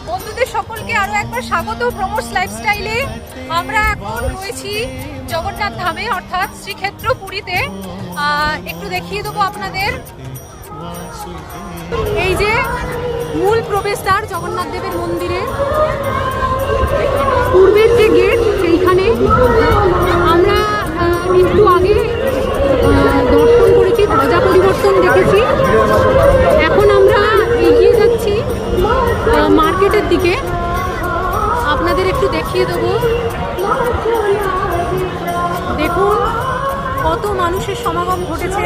বন্ধুদের সকলকে আরো একবার স্বাগত ভ্রমস লাইফস্টাইলে। আমরা এখন রয়েছি জগন্নাথ ধামে অর্থাৎ শ্রীক্ষেত্র পুরীতে। একটু দেখিয়ে দেবো আপনাদের, এই যে মূল প্রবেশদ্বার জগন্নাথ দেবের মন্দিরে, পূর্বের যে গেট সেইখানে আমরা একটু আগে দর্শন করেছি, ধ্বজা পরিবর্তন দেখেছি। এখন আমরা এগিয়ে যাচ্ছি মার্কেটের দিকে, আপনাদের একটু দেখিয়ে দেবো। দেখুন কত মানুষের সমাগম ঘটেছে।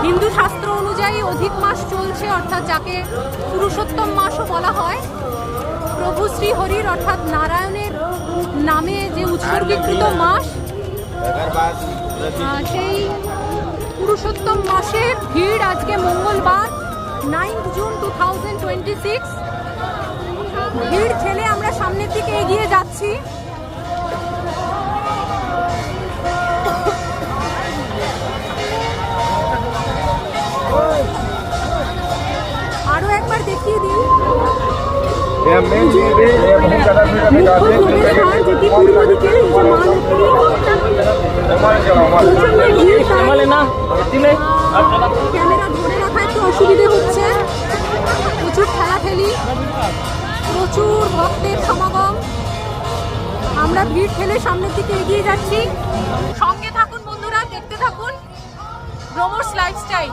হিন্দু শাস্ত্র অনুযায়ী অধিক মাস চলছে, অর্থাৎ যাকে পুরুষোত্তম মাসও বলা হয়। প্রভু শ্রী হরির অর্থাৎ নারায়ণের নামে যে উৎসর্গীকৃত মাস, সেই পুরুষোত্তম মাসের ভিড় আজকে মঙ্গলবার 9 জুন 2026। ভিড় ঠেলে আমরা সামনের দিকে এগিয়ে যাচ্ছি। আরো একবার দেখিয়ে দিন যেটি পূর্ব দিকে ক্যামেরা ধরে রাখা একটু অসুবিধে হচ্ছে। প্রচুর ঠেলাঠেলি, প্রচুর ভক্তের সমাগম। আমরা ভিড় ঠেলে সামনের দিকে এগিয়ে যাচ্ছি। সঙ্গে থাকুন বন্ধুরা, দেখতে থাকুন ভ্রমস লাইফস্টাইল।